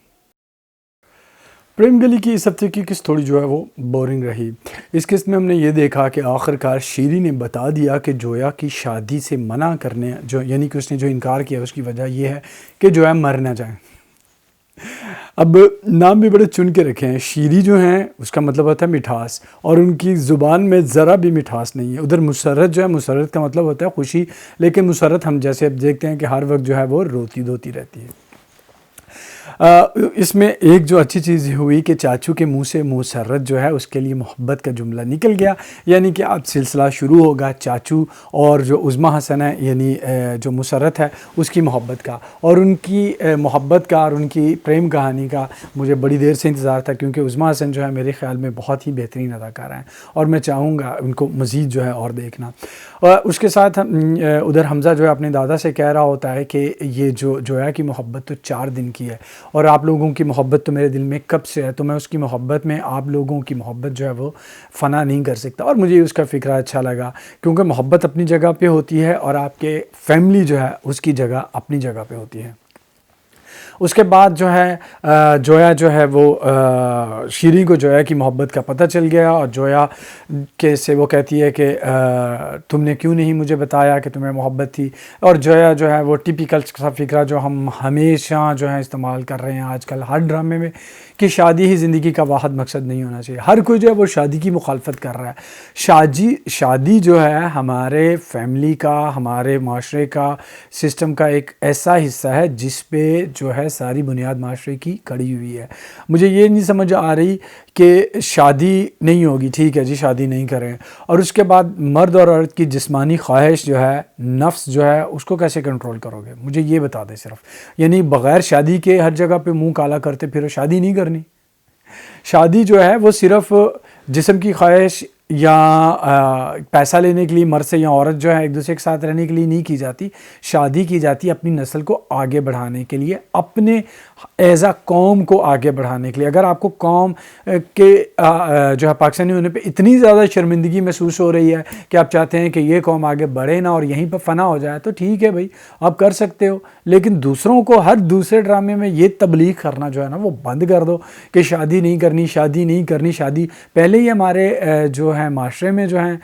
پریم گلی کی اس ہفتے کی قسط تھوڑی جو ہے وہ بورنگ رہی۔ اس قسط میں ہم نے یہ دیکھا کہ آخرکار شیری نے بتا دیا کہ جویا کی شادی سے منع کرنے یعنی کہ اس نے جو انکار کیا اس کی وجہ یہ ہے کہ جویا مر نہ جائیں۔ اب نام بھی بڑے چن کے رکھے ہیں، شیری جو ہیں اس کا مطلب ہوتا ہے مٹھاس، اور ان کی زبان میں ذرا بھی مٹھاس نہیں ہے۔ ادھر مسرت جو ہے، مسرت کا مطلب ہوتا ہے خوشی، لیکن مسرت ہم جیسے اب دیکھتے ہیں کہ ہر وقت جو ہے وہ روتی دھوتی رہتی ہے۔ اس میں ایک جو اچھی چیز ہوئی کہ چاچو کے منہ سے مسرت جو ہے اس کے لیے محبت کا جملہ نکل گیا، یعنی کہ اب سلسلہ شروع ہوگا چاچو اور جو عظمیٰ حسن ہے یعنی جو مسرت ہے اس کی محبت کا، اور ان کی محبت کا اور ان کی پریم کہانی کا مجھے بڑی دیر سے انتظار تھا، کیونکہ عظمیٰ حسن جو ہے میرے خیال میں بہت ہی بہترین اداکارہ ہیں اور میں چاہوں گا ان کو مزید جو ہے اور دیکھنا۔ اور اس کے ساتھ ادھر حمزہ جو ہے اپنے دادا سے کہہ رہا ہوتا ہے کہ یہ جو جویا کی محبت تو 4 دن کی ہے، اور آپ لوگوں کی محبت تو میرے دل میں کب سے ہے، تو میں اس کی محبت میں آپ لوگوں کی محبت جو ہے وہ فنا نہیں کر سکتا۔ اور مجھے اس کا فکرہ اچھا لگا، کیونکہ محبت اپنی جگہ پہ ہوتی ہے اور آپ کے فیملی جو ہے اس کی جگہ اپنی جگہ پہ ہوتی ہے۔ اس کے بعد جو ہے جویا جو ہے وہ شیری کو جویا کی محبت کا پتہ چل گیا، اور جویا کے سے وہ کہتی ہے کہ تم نے کیوں نہیں مجھے بتایا کہ تمہیں محبت تھی، اور جویا جو ہے وہ ٹیپیکل سا فکرہ جو ہم ہمیشہ جو ہے استعمال کر رہے ہیں آج کل ہر ڈرامے میں، کہ شادی ہی زندگی کا واحد مقصد نہیں ہونا چاہیے۔ ہر کوئی جو ہے وہ شادی کی مخالفت کر رہا ہے۔ شادی جو ہے ہمارے فیملی کا، ہمارے معاشرے کا، سسٹم کا ایک ایسا حصہ ہے جس پہ جو ہے ہے, ساری بنیاد معاشرے کی کھڑی ہوئی ہے. مجھے یہ نہیں سمجھ آ رہی کہ شادی نہیں ہوگی, ٹھیک ہے جی شادی نہیں کریں, اور اس کے بعد مرد اور عورت کی جسمانی خواہش جو ہے, نفس جو ہے, اس کو کیسے کنٹرول کرو گے؟ مجھے یہ بتا دیں صرف. یعنی بغیر شادی کے ہر جگہ پہ منہ کالا کرتے پھر شادی نہیں کرنی. شادی جو ہے وہ صرف جسم کی خواہش یا پیسہ لینے کے لیے مرد سے یا عورت جو ہے ایک دوسرے کے ساتھ رہنے کے لیے نہیں کی جاتی. شادی کی جاتی ہے اپنی نسل کو آگے بڑھانے کے لیے, اپنے ایز اے قوم کو آگے بڑھانے کے لیے. اگر آپ کو قوم کے جو ہے پاکستانی ہونے پہ اتنی زیادہ شرمندگی محسوس ہو رہی ہے کہ آپ چاہتے ہیں کہ یہ قوم آگے بڑھے نہ اور یہیں پہ فنا ہو جائے, تو ٹھیک ہے بھائی آپ کر سکتے ہو, لیکن دوسروں کو ہر دوسرے ڈرامے میں یہ تبلیغ کرنا جو ہے نا وہ بند کر دو کہ شادی نہیں کرنی, شادی نہیں کرنی. شادی پہلے ہی ہمارے جو ہے معاشرے میں جو ہے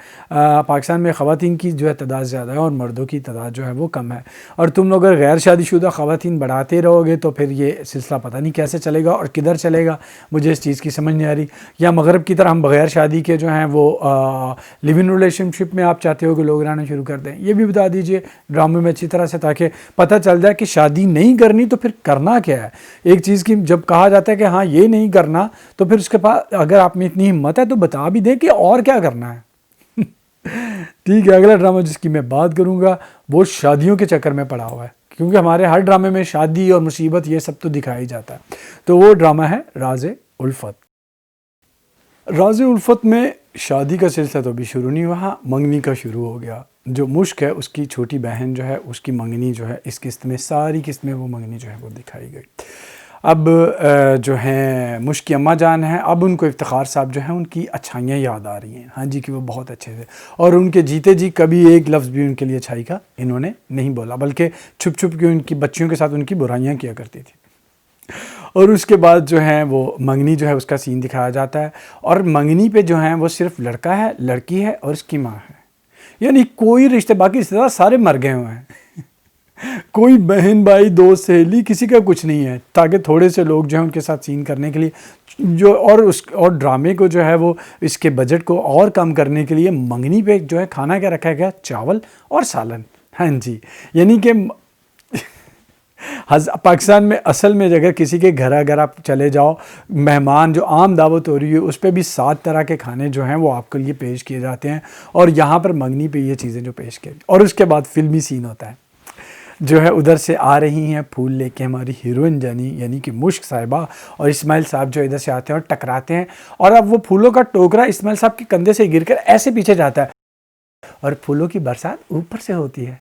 پاکستان میں خواتین کی جو ہے تعداد زیادہ ہے اور مردوں کی تعداد جو ہے وہ کم ہے, اور تم لوگ اگر غیر شادی شدہ خواتین بڑھاتے رہو گے تو پھر یہ سلسلہ پتہ نہیں کیسے چلے گا اور کدھر چلے گا. مجھے اس چیز کی سمجھ نہیں آ رہی. یا مغرب کی طرح ہم بغیر شادی کے جو ہیں وہ لیو ان ریلیشن شپ میں آپ چاہتے ہو کہ لوگ رہنا شروع کر دیں, یہ بھی بتا دیجئے ڈرامے میں اچھی طرح سے, تاکہ پتہ چل جائے کہ شادی نہیں کرنی تو پھر کرنا کیا ہے. ایک چیز کی جب کہا جاتا ہے کہ ہاں یہ نہیں کرنا, تو پھر اس کے پاس اگر آپ میں اتنی ہمت ہے تو بتا بھی دیں کہ اور کیا کرنا ہے. ٹھیک ہے, اگلا ڈرامہ جس کی میں بات کروں گا وہ شادیوں کے چکر میں پڑا ہوا ہے, کیونکہ ہمارے ہر ڈرامے میں شادی اور مصیبت یہ سب تو دکھایا ہی جاتا ہے. تو وہ ڈرامہ ہے راز الفت. راز الفت میں شادی کا سلسلہ تو ابھی شروع نہیں ہوا, منگنی کا شروع ہو گیا. جو مشک ہے اس کی چھوٹی بہن جو ہے اس کی منگنی جو ہے اس قسط میں, ساری قسط میں وہ منگنی جو ہے وہ دکھائی گئی. اب جو ہیں مشک کی اماں جان ہیں, اب ان کو افتخار صاحب جو ہیں ان کی اچھائیاں یاد آ رہی ہیں, ہاں جی کہ وہ بہت اچھے تھے, اور ان کے جیتے جی کبھی ایک لفظ بھی ان کے لیے اچھائی کا انہوں نے نہیں بولا, بلکہ چھپ چھپ کے ان کی بچیوں کے ساتھ ان کی برائیاں کیا کرتی تھی. اور اس کے بعد جو ہیں وہ منگنی جو ہے اس کا سین دکھایا جاتا ہے, اور منگنی پہ جو ہیں وہ صرف لڑکا ہے, لڑکی ہے اور اس کی ماں ہے. یعنی کوئی رشتے, باقی رشتے دار سارے مر گئے ہوئے ہیں. کوئی بہن بھائی دوست سہیلی کسی کا کچھ نہیں ہے, تاکہ تھوڑے سے لوگ جو ہیں ان کے ساتھ سین کرنے کے لیے جو اور ڈرامے کو جو ہے وہ اس کے بجٹ کو اور کم کرنے کے لیے منگنی پہ جو ہے کھانا کیا رکھا گیا, چاول اور سالن. ہاں جی, یعنی کہ پاکستان میں اصل میں اگر کسی کے گھر اگر آپ چلے جاؤ, مہمان جو عام دعوت ہو رہی ہے اس پہ بھی 7 طرح کے کھانے جو ہیں وہ آپ کے لیے پیش کیے جاتے ہیں, اور یہاں پر منگنی پہ یہ چیزیں جو پیش کی. اور اس کے بعد فلمی سین ہوتا ہے, جو ہے ادھر سے آ رہی ہیں پھول لے کے ہماری ہیروئن جانی یعنی کہ مشک صاحبہ, اور اسماعیل صاحب جو ادھر سے آتے ہیں اور ٹکراتے ہیں, اور اب وہ پھولوں کا ٹوکرا اسماعیل صاحب کے کندھے سے گر کر ایسے پیچھے جاتا ہے, اور پھولوں کی برسات اوپر سے ہوتی ہے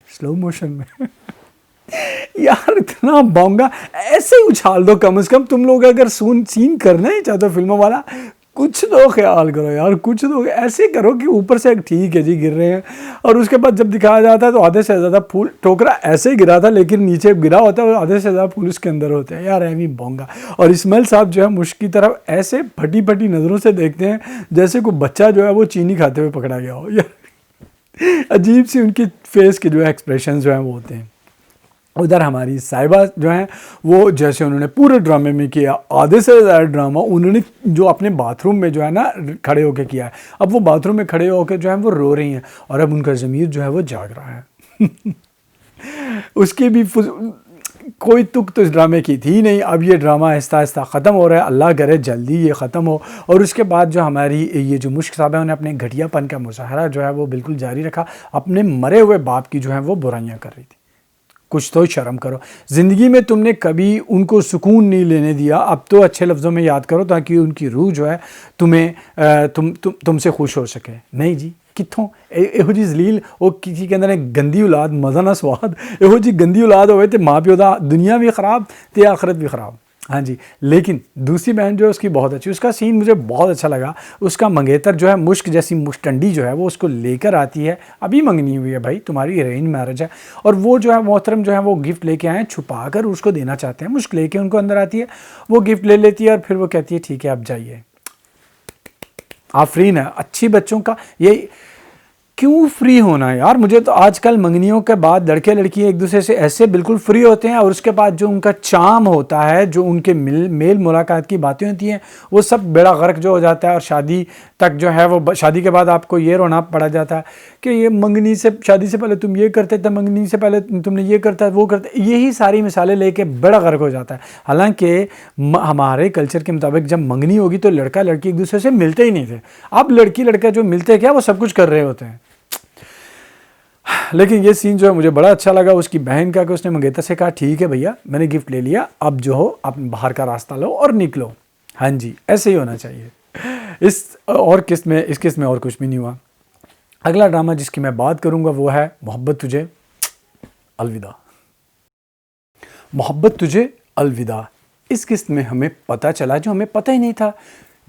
سلو موشن میں. یار اتنا بونگا, ایسے اچھال دو کم از کم. تم لوگ اگر سین کرنا ہی چاہتے ہو فلموں والا, کچھ تو خیال کرو یار, کچھ تو ایسے کرو کہ اوپر سے ٹھیک ہے جی گر رہے ہیں, اور اس کے بعد جب دکھایا جاتا ہے تو آدھے سے زیادہ پھول, ٹوکرا ایسے گرا تھا لیکن نیچے گرا ہوتا ہے اور آدھے سے زیادہ پھول اس کے اندر ہوتے ہیں. یار ایوی بونگا. اور اسماعیل صاحب جو ہے مشک کی طرف ایسے پھٹی پھٹی نظروں سے دیکھتے ہیں جیسے کوئی بچہ جو ہے وہ چینی کھاتے ہوئے پکڑا گیا ہو. یار عجیب سی ان کی فیس کے جو ہے ایکسپریشنز جو ہیں وہ ہوتے ہیں. ادھر ہماری صاحبہ جو ہیں وہ جیسے انہوں نے پورے ڈرامے میں کیا, آدھے سے زیادہ ڈرامہ انہوں نے جو اپنے باتھ روم میں جو ہے نا کھڑے ہو کے کیا ہے. اب وہ باتھ روم میں کھڑے ہو کے جو ہے وہ رو رہی ہیں, اور اب ان کا ضمیر جو ہے وہ جاگ رہا ہے. اس کی بھی کوئی تک تو اس ڈرامے کی تھی نہیں. اب یہ ڈرامہ آہستہ آہستہ ختم ہو رہا ہے, اللہ کرے جلدی یہ ختم ہو. اور اس کے بعد جو ہماری یہ جو مشک صاحب ہیں انہیں اپنے گھٹیا پن کا مظاہرہ جو ہے وہ بالکل جاری رکھا, اپنے مرے ہوئے باپ کی جو ہے وہ برائیاں کر رہی تھی. کچھ تو شرم کرو, زندگی میں تم نے کبھی ان کو سکون نہیں لینے دیا, اب تو اچھے لفظوں میں یاد کرو تاکہ ان کی روح جو ہے تم سے خوش ہو سکے. نہیں جی, کتوں یہو جی ذلیل وہ کسی کے اندر گندی اولاد مزہ نہ سواد, یہو جی گندی اولاد ہوئے تو ماں پیو دا دنیا بھی خراب تے آخرت بھی خراب. ہاں جی, لیکن دوسری بہن جو ہے اس کی بہت اچھی, اس کا سین مجھے بہت اچھا لگا. اس کا منگیتر جو ہے مشک جیسی مشٹنڈی جو ہے وہ اس کو لے کر آتی ہے, ابھی منگنی ہوئی ہے بھائی, تمہاری ارینج میرج ہے, اور وہ جو ہے محترم جو ہے وہ گفٹ لے کے آئے چھپا کر اس کو دینا چاہتے ہیں. مشک لے کے ان کو اندر آتی ہے, وہ گفٹ لے لیتی ہے اور پھر وہ کہتی ہے ٹھیک ہے آپ جائیے, آفرین ہے. اچھی بچوں کا یہ کیوں فری ہونا ہے یار؟ مجھے تو آج کل منگنیوں کے بعد لڑکے لڑکی ایک دوسرے سے ایسے بالکل فری ہوتے ہیں، اور اس کے بعد جو ان کا چام ہوتا ہے، جو ان کے میل ملاقات کی باتیں ہوتی ہیں، وہ سب بیڑا غرق جو ہو جاتا ہے، اور شادی تک جو ہے وہ شادی کے بعد آپ کو یہ رونا پڑا جاتا ہے کہ یہ منگنی سے شادی سے پہلے تم یہ کرتے تھے، منگنی سے پہلے تم نے یہ کرتا ہے وہ کرتا ہے، یہی ساری مثالیں لے کے بیڑا غرق ہو جاتا ہے۔ حالانکہ ہمارے کلچر کے مطابق جب منگنی ہوگی تو لڑکا لڑکی ایک دوسرے سے ملتے ہی نہیں تھے، اب لڑکی لڑکا جو ملتے کیا وہ سب کچھ کر رہے ہوتے ہیں۔ لیکن یہ سین جو ہے مجھے بڑا اچھا لگا اس کی بہن کا، کہ اس نے منگیتر سے کہا ٹھیک ہے بھیا میں نے گفٹ لے لیا، اب جو ہو آپ باہر کا راستہ لو اور نکلو۔ ہاں جی، ایسے ہی ہونا چاہیے۔ اس قسط میں اور کچھ بھی نہیں ہوا۔ اگلا ڈرامہ جس کی میں بات کروں گا وہ ہے محبت تجھے الوداع۔ محبت تجھے الوداع، اس قسط میں ہمیں پتہ چلا جو ہمیں پتہ ہی نہیں تھا،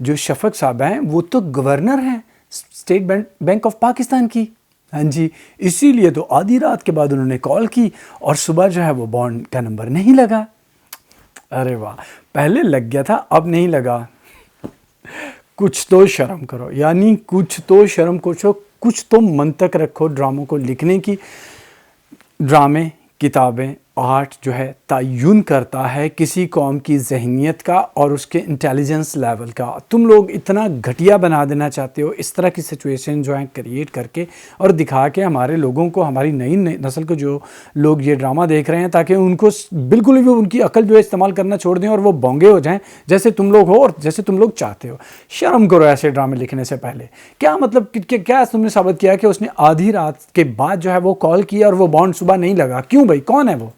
جو شفق صاحب ہیں وہ تو گورنر ہیں اسٹیٹ بینک آف پاکستان کی۔ ہاں جی، اسی لیے تو آدھی رات کے بعد انہوں نے کال کی، اور صبح جو ہے وہ بانڈ کا نمبر نہیں لگا۔ ارے واہ، پہلے لگ گیا تھا اب نہیں لگا۔ کچھ تو شرم کرو، یعنی کچھ تو شرم کچھ تو منطق رکھو ڈراموں کو لکھنے کی۔ ڈرامے، کتابیں، آرٹ جو ہے تعین کرتا ہے کسی قوم کی ذہنیت کا اور اس کے انٹیلیجنس لیول کا۔ تم لوگ اتنا گھٹیا بنا دینا چاہتے ہو اس طرح کی سچویشن جو ہیں کریٹ کر کے اور دکھا کے ہمارے لوگوں کو، ہماری نئی نسل کو، جو لوگ یہ ڈرامہ دیکھ رہے ہیں، تاکہ ان کو بالکل بھی ان کی عقل جو ہے استعمال کرنا چھوڑ دیں اور وہ بونگے ہو جائیں جیسے تم لوگ ہو اور جیسے تم لوگ چاہتے ہو۔ شرم کرو ایسے ڈرامے لکھنے سے پہلے۔ کیا مطلب کیا تم نے ثابت کیا کہ اس نے آدھی رات کے بعد جو ہے وہ کال کیا اور وہ بانڈ صبح نہیں لگا؟ کیوں بھائی، کون ہے وہ؟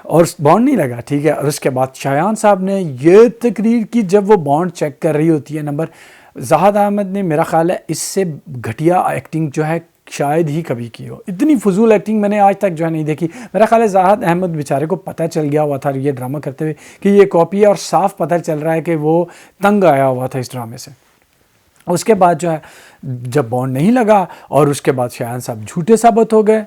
اور بانڈ نہیں لگا، ٹھیک ہے۔ اور اس کے بعد شایان صاحب نے یہ تقریر کی جب وہ بانڈ چیک کر رہی ہوتی ہے نمبر۔ زاہد احمد نے میرا خیال ہے اس سے گھٹیا ایکٹنگ جو ہے شاید ہی کبھی کی ہو، اتنی فضول ایکٹنگ میں نے آج تک جو ہے نہیں دیکھی۔ میرا خیال ہے زاہد احمد بیچارے کو پتہ چل گیا ہوا تھا یہ ڈرامہ کرتے ہوئے کہ یہ کاپی ہے، اور صاف پتہ چل رہا ہے کہ وہ تنگ آیا ہوا تھا اس ڈرامے سے۔ اس کے بعد جو ہے جب بانڈ نہیں لگا، اور اس کے بعد شایان صاحب جھوٹے ثابت ہو گئے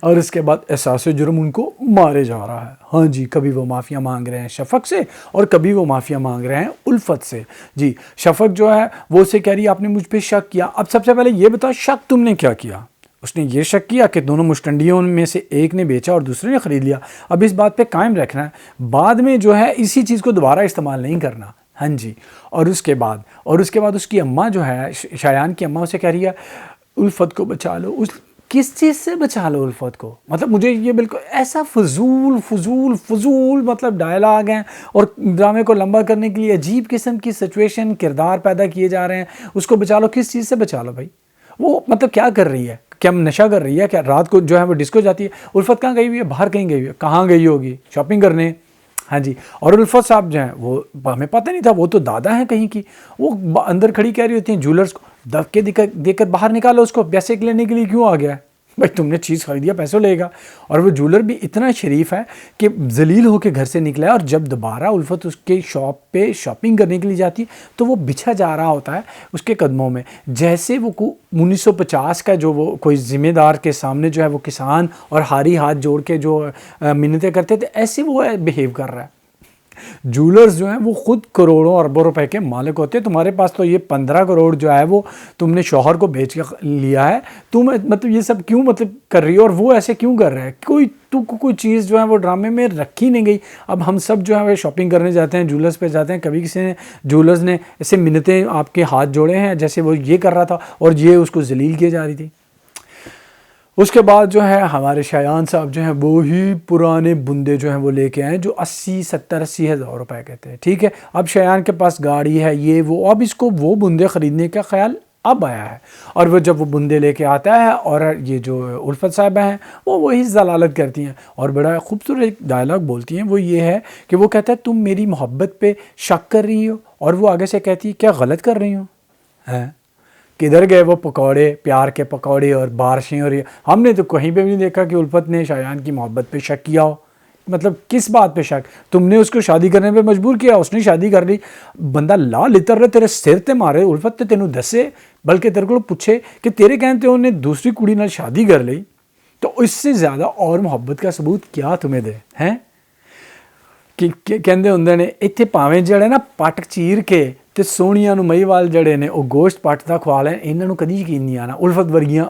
اور اس کے بعد احساس جرم ان کو مارے جا رہا ہے۔ ہاں جی، کبھی وہ معافیا مانگ رہے ہیں شفق سے اور کبھی وہ معافیا مانگ رہے ہیں الفت سے۔ جی، شفق جو ہے وہ اسے کہہ رہی ہے آپ نے مجھ پہ شک کیا۔ اب سب سے پہلے یہ بتاؤ شک تم نے کیا کیا؟ اس نے یہ شک کیا کہ دونوں مشتنڈیوں میں سے ایک نے بیچا اور دوسرے نے خرید لیا۔ اب اس بات پہ قائم رکھنا ہے، بعد میں جو ہے اسی چیز کو دوبارہ استعمال نہیں کرنا۔ ہاں جی، اور اس کے بعد اس کی اماں جو ہے، شایان کی اماں، اسے کہہ رہی ہے الفت کو بچا لو۔ کس چیز سے بچا لو الفت کو؟ مطلب مجھے یہ بالکل ایسا فضول مطلب ڈائلاگ ہیں، اور ڈرامے کو لمبا کرنے کے لیے عجیب قسم کی سچویشن، کردار پیدا کیے جا رہے ہیں۔ اس کو بچا لو، کس چیز سے بچا لو بھائی؟ وہ مطلب کیا کر رہی ہے؟ کیا نشہ کر رہی ہے؟ کیا رات کو جو ہے وہ ڈسکو جاتی ہے؟ الفت کہاں گئی ہوئی ہے؟ باہر کہیں گئی ہوئی ہے؟ کہاں گئی ہوگی؟ شاپنگ کرنے۔ ہاں جی، اور الفت صاحب جو ہیں وہ ہمیں پتہ نہیں تھا، وہ تو دادا ہیں کہیں کی، وہ اندر کھڑی کہہ رہی ہوتی ہیں جولرز کو دھکے دے کر باہر نکالو، اس کو پیسے لینے کے لیے کیوں آ گیا ہے بھائی؟ تم نے چیز خریدیا، پیسوں لے گا۔ اور وہ جولر بھی اتنا شریف ہے کہ ذلیل ہو کے گھر سے نکلا ہے، اور جب دوبارہ الفت اس کے شاپ پہ شاپنگ کرنے کے لیے جاتی ہے تو وہ بچھا جا رہا ہوتا ہے اس کے قدموں میں، جیسے وہ 1950 کا جو وہ کوئی ذمہ دار کے سامنے جو ہے وہ کسان اور ہاری ہاتھ جوڑ کے جو منتیں کرتے تھے، ایسے وہ بیہیو کر رہا ہے۔ جولرز جو ہیں وہ خود کروڑوں اربوں روپے کے مالک ہوتے ہیں، تمہارے پاس تو یہ 15 کروڑ جو ہے وہ تم نے شوہر کو بیچ کے لیا ہے، تم مطلب یہ سب کیوں مطلب کر رہی ہو، اور وہ ایسے کیوں کر رہا ہے؟ کوئی چیز جو ہے وہ ڈرامے میں رکھی نہیں گئی۔ اب ہم سب جو ہے وہ شاپنگ کرنے جاتے ہیں، جولرز پہ جاتے ہیں، کبھی کسی نے جولرز نے ایسے منتیں آپ کے ہاتھ جوڑے ہیں جیسے وہ یہ کر رہا تھا اور یہ اس کو ذلیل کیے جا رہی تھی۔ اس کے بعد جو ہے ہمارے شایان صاحب جو ہیں وہی پرانے بندے جو ہیں وہ لے کے آئے جو 80 ہزار روپے کہتے ہیں، ٹھیک ہے۔ اب شایان کے پاس گاڑی ہے، یہ وہ، اب اس کو وہ بندے خریدنے کا خیال اب آیا ہے، اور وہ جب وہ بندے لے کے آتا ہے، اور یہ جو الفت صاحبہ ہیں وہ وہی ضلالت کرتی ہیں، اور بڑا خوبصورت ڈائلاگ بولتی ہیں، وہ یہ ہے کہ وہ کہتا ہے تم میری محبت پہ شک کر رہی ہو، اور وہ آگے سے کہتی ہے کیا غلط کر رہی ہوں؟ کدھر گئے وہ پکوڑے، پیار کے پکوڑے اور بارشیں؟ اور ہم نے تو کہیں پہ بھی نہیں دیکھا کہ الفت نے شایان کی محبت پہ شک کیا ہو۔ مطلب کس بات پہ شک؟ تم نے اس کو شادی کرنے پہ مجبور کیا، اس نے شادی کر لی، بندہ لا لتر رہے تیرے سر تے مارے، الفت تے تینوں دسے، بلکہ تیرے کو پوچھے کہ تیرے کہتے ہو نے دوسری کڑی نال شادی کر لی، تو اس سے زیادہ اور محبت کا ثبوت کیا تمہیں دے ہیں؟ کہ کہندے ہوندے نے اتنے پاویں جڑے نا پٹ چیر کے ਤੇ ਸੋਹਣੀਆਂ ਨੂੰ ਮਹੀਵਾਲ ਜਿਹੜੇ ਨੇ ਉਹ ਗੋਸ਼ਤ ਪੱਟ ਦਾ ਖਵਾ ਲੈਣ, ਇਹਨਾਂ ਨੂੰ ਕਦੀ ਯਕੀਨ ਨਹੀਂ ਆਣਾ। ਉਲਫਤ ਵਰਗੀਆਂ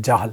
ਜਾਹਲ,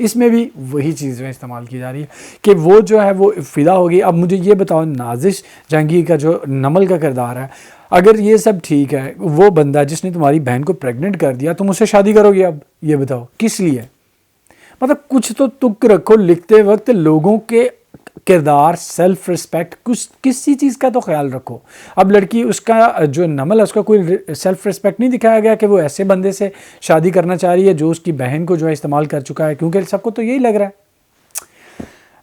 اس میں بھی وہی چیز جو ہے استعمال کی جا رہی ہے کہ وہ جو ہے وہ فدا ہو گئی. اب مجھے یہ بتاؤ, نازش جہانگیر کا جو نمل کا کردار ہے, اگر یہ سب ٹھیک ہے, وہ بندہ جس نے تمہاری بہن کو پریگننٹ کر دیا, تم اس سے شادی کرو گے؟ اب یہ بتاؤ کس لیے؟ مطلب کچھ تو تک رکھو لکھتے وقت, لوگوں کے کردار, سیلف رسپیکٹ, کسی چیز کا تو خیال رکھو. اب لڑکی, اس کا جو نمل ہے, اس کا کوئی سیلف رسپیکٹ نہیں دکھایا گیا کہ وہ ایسے بندے سے شادی کرنا چاہ رہی ہے جو اس کی بہن کو جو ہے استعمال کر چکا ہے, کیونکہ سب کو تو یہی لگ رہا ہے.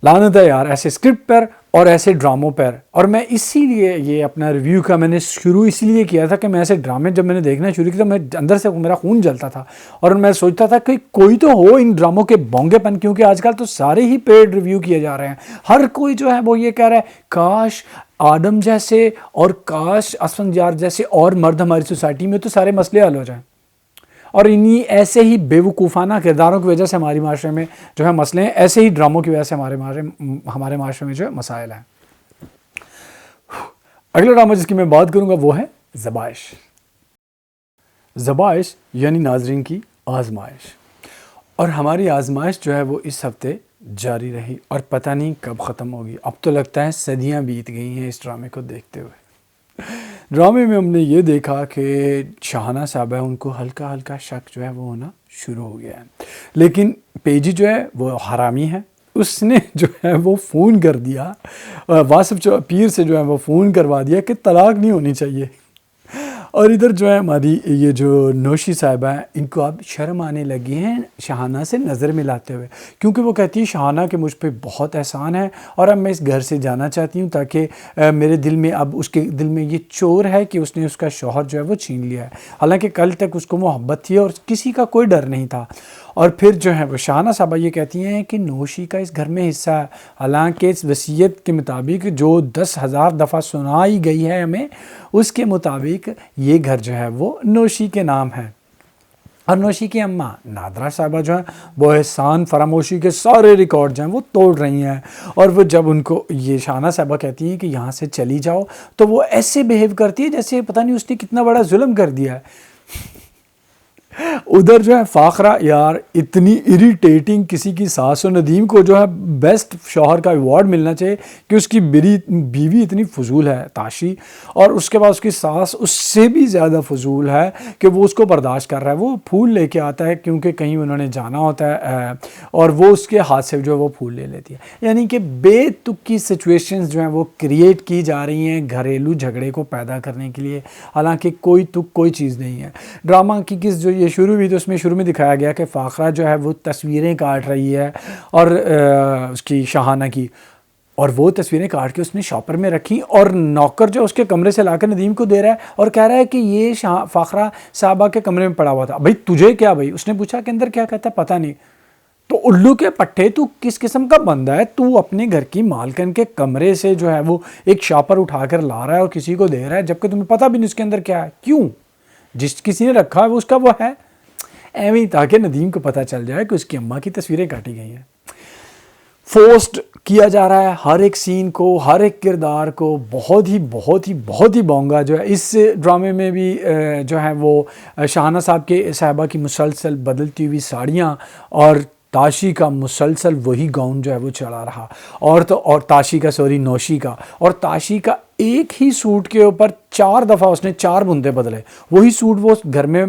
لعنت ہے یار ایسے اسکرپٹ پر اور ایسے ڈراموں پر. اور میں اسی لیے یہ اپنا ریویو کا میں نے شروع اسی لیے کیا تھا کہ میں ایسے ڈرامے جب میں نے دیکھنا شروع کیا تو میں اندر سے میرا خون جلتا تھا, اور میں سوچتا تھا کہ کوئی تو ہو ان ڈراموں کے بونگے پن, کیونکہ آج کل تو سارے ہی پیڈ ریویو کیے جا رہے ہیں. ہر کوئی جو ہے وہ یہ کہہ رہا ہے کاش آدم جیسے اور کاش اسفندیار جیسے اور مرد ہماری سوسائٹی میں تو سارے مسئلے حل ہو جائیں. اور انہی ایسے ہی بیوقوفانہ کرداروں کی وجہ سے ہماری معاشرے میں جو ہے مسئلے ہیں, ایسے ہی ڈراموں کی وجہ سے ہمارے معاشرے میں جو ہے مسائل ہیں. اگلا ڈرامہ جس کی میں بات کروں گا وہ ہے ذبائش. ذبائش یعنی ناظرین کی آزمائش. اور ہماری آزمائش جو ہے وہ اس ہفتے جاری رہی اور پتہ نہیں کب ختم ہوگی. اب تو لگتا ہے صدیاں بیت گئی ہیں اس ڈرامے کو دیکھتے ہوئے. ڈرامے میں ہم نے یہ دیکھا کہ شاہانہ صاحبہ ان کو ہلکا ہلکا شک جو ہے وہ ہونا شروع ہو گیا ہے, لیکن پیجی جو ہے وہ حرامی ہے. اس نے جو ہے وہ فون کر دیا, واصف پیر سے جو ہے وہ فون کروا دیا کہ طلاق نہیں ہونی چاہیے. اور ادھر جو ہے ہماری یہ جو نوشی صاحبہ ہیں, ان کو اب شرم آنے لگی ہیں شاہانہ سے نظر ملاتے ہوئے, کیونکہ وہ کہتی ہے شاہانہ کہ مجھ پہ بہت احسان ہے اور اب میں اس گھر سے جانا چاہتی ہوں تاکہ میرے دل میں, اب اس کے دل میں یہ چور ہے کہ اس نے اس کا شوہر جو ہے وہ چھین لیا ہے. حالانکہ کل تک اس کو محبت تھی اور کسی کا کوئی ڈر نہیں تھا. اور پھر جو ہے وہ شاہانہ صاحبہ یہ کہتی ہیں کہ نوشی کا اس گھر میں حصہ ہے, حالانکہ اس وصیت کے مطابق جو 10,000 دفعہ سنائی گئی ہے ہمیں, اس کے مطابق یہ گھر جو ہے وہ نوشی کے نام ہے. اور نوشی کی اماں نادرہ صاحبہ جو ہیں وہ احسان فراموشی کے سارے ریکارڈ جو ہیں وہ توڑ رہی ہیں. اور وہ جب ان کو یہ شاہانہ صاحبہ کہتی ہیں کہ یہاں سے چلی جاؤ, تو وہ ایسے بیہیو کرتی ہے جیسے پتہ نہیں اس نے کتنا بڑا ظلم کر دیا ہے. ادھر جو ہے فاخرہ یار اتنی اریٹیٹنگ, کسی کی ساس و ندیم کو جو ہے بیسٹ شوہر کا ایوارڈ ملنا چاہیے کہ اس کی بیوی اتنی فضول ہے تاشی, اور اس کے بعد اس کی ساس اس سے بھی زیادہ فضول ہے کہ وہ اس کو برداشت کر رہا ہے. وہ پھول لے کے آتا ہے کیونکہ کہیں انہوں نے جانا ہوتا ہے, اور وہ اس کے ہاتھ سے جو ہے وہ پھول لے لیتی ہے. یعنی کہ بے تک کی سچویشنز جو ہیں وہ کریٹ کی جا رہی ہیں گھریلو جھگڑے کو پیدا کرنے کے لیے, حالانکہ کوئی تک کوئی چیز نہیں ہے. ڈرامہ کی کس جو یہ شروع ہوئی تو اس میں شروع میں دکھایا گیا کہ فاخرہ جو ہے وہ تصویریں کاٹ رہی ہے اور اس کی شاہانہ کی, اور وہ تصویریں کاٹ کے اس نے شاپر میں رکھی, اور نوکر جو اس کے کمرے سے لا کر ندیم کو دے رہا ہے اور کہہ رہا ہے کہ یہ فاخرہ صاحبہ کے کمرے میں پڑا ہوا تھا. بھائی تجھے کیا, بھائی اس نے پوچھا کہ اندر کیا, کہتا ہے پتہ نہیں. تو الو کے پٹھے تو کس قسم کا بندہ ہے, تو اپنے گھر کی مالکن کے کمرے سے جو ہے وہ ایک شاپر اٹھا کر لا رہا ہے اور کسی کو دے رہا ہے, جبکہ تمہیں پتہ بھی نہیں اس کے اندر کیا ہے. کیوں؟ جس کسی نے رکھا ہے وہ اس کا وہ ہے ایویں, تاکہ ندیم کو پتہ چل جائے کہ اس کی اماں کی تصویریں کاٹی گئی ہیں. فورسڈ کیا جا رہا ہے ہر ایک سین کو, ہر ایک کردار کو, بہت ہی بونگا جو ہے اس ڈرامے میں بھی جو ہے وہ شاہانہ صاحبہ کی مسلسل بدلتی ہوئی ساڑیاں, اور تاشی کا مسلسل وہی گاؤن جو ہے وہ چلا رہا, اور تاشی کا نوشی کا, اور تاشی کا ایک ہی سوٹ کے اوپر 4 دفعہ اس نے 4 بندے بدلے. وہی سوٹ وہ گھر میں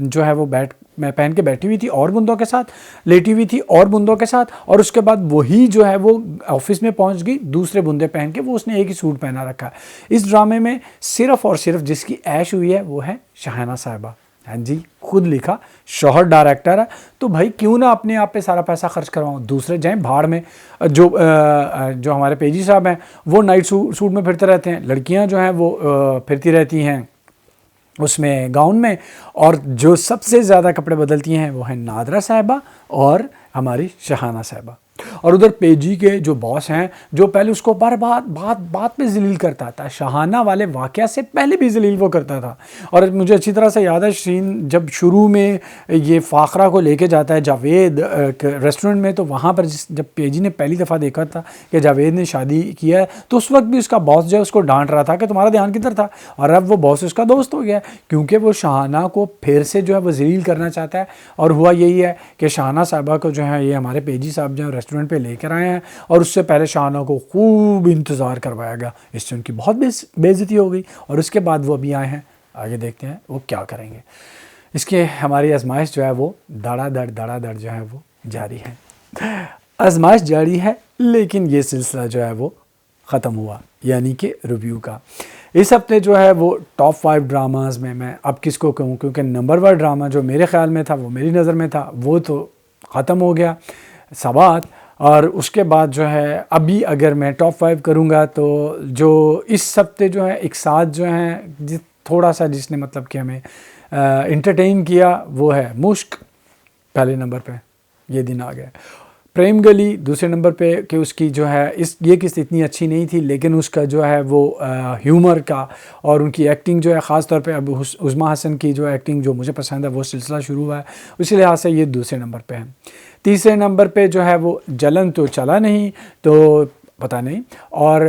جو ہے وہ پہن کے بیٹھی ہوئی تھی اور بندوں کے ساتھ, لیٹی ہوئی تھی اور بندوں کے ساتھ, اور اس کے بعد وہی جو ہے وہ آفس میں پہنچ گئی دوسرے بندے پہن کے, وہ اس نے ایک ہی سوٹ پہنا رکھا. اس ڈرامے میں صرف اور صرف جس کی عیش ہوئی ہے وہ ہے شاہانہ صاحبہ. ہاں جی, خود لکھا, شوہر ڈائریکٹر ہے, تو بھائی کیوں نہ اپنے آپ پہ سارا پیسہ خرچ کرواؤں, دوسرے جائیں بھاڑ میں. جو ہمارے پیجی صاحب ہیں وہ نائٹ سوٹ میں پھرتے رہتے ہیں, لڑکیاں جو ہیں وہ پھرتی رہتی ہیں اس میں گاؤن میں, اور جو سب سے زیادہ کپڑے بدلتی ہیں وہ ہیں نادرہ صاحبہ اور ہماری شاہانہ صاحبہ. اور ادھر پیجی کے جو باس ہیں جو پہلے اس کو بار بات پہ ذلیل کرتا تھا، شاہانہ والے واقعہ سے پہلے بھی ذلیل وہ کرتا تھا. اور مجھے اچھی طرح سے یاد ہے شین جب شروع میں یہ فاخرہ کو لے کے جاتا ہے جاوید ریسٹورنٹ میں، تو وہاں پر جب پیجی نے پہلی دفعہ دیکھا تھا کہ جاوید نے شادی کیا ہے تو اس وقت بھی اس کا باس جو ہے اس کو ڈانٹ رہا تھا کہ تمہارا دھیان کدھر تھا، اور اب وہ باس اس کا دوست ہو گیا کیونکہ وہ شاہانہ کو پھر سے جو ہے وہ ذلیل کرنا چاہتا ہے. اور ہوا یہی ہے کہ شاہانہ صاحبہ کو جو ہے یہ ہمارے پیجی صاحب جو ہے ریسٹورنٹ پہ لے کر آئے ہیں، اور اس سے پہلے شاہانہ کو خوب انتظار کروایا گیا، اس سے ان کی بہت بے عزتی ہو گئی. اور اس کے بعد وہ ابھی آئے ہیں، آگے دیکھتے ہیں وہ کیا کریں گے. اس کے ہماری آزمائش جو ہے وہ دڑا دڑ جو ہے وہ جاری ہے. آزمائش جاری ہے لیکن یہ سلسلہ جو ہے وہ ختم ہوا، یعنی کہ ریویو کا. اس ہفتے جو ہے وہ ٹاپ 5 ڈراماز میں اب کس کو کہوں، کیونکہ نمبر 1 ڈرامہ جو میرے خیال میں تھا، وہ میری نظر میں تھا، وہ تو ختم ہو گیا سبات. اور اس کے بعد جو ہے ابھی اگر میں ٹاپ 5 کروں گا تو جو اس ہفتے جو ہے ایک ساتھ جو ہیں تھوڑا سا جس نے مطلب کہ ہمیں انٹرٹین کیا وہ ہے مشک پہلے نمبر پہ، یہ دن آ گیا. پریم گلی دوسرے نمبر پہ کہ اس کی جو ہے یہ قسط اتنی اچھی نہیں تھی لیکن اس کا جو ہے وہ ہیومر کا اور ان کی ایکٹنگ جو ہے خاص طور پہ اب عظمیٰ حسن کی جو ایکٹنگ جو مجھے پسند ہے وہ سلسلہ شروع ہوا ہے، اسی لحاظ سے یہ دوسرے نمبر پہ ہے. تیسرے نمبر پہ جو ہے وہ جلن تو چلا نہیں تو پتہ نہیں. اور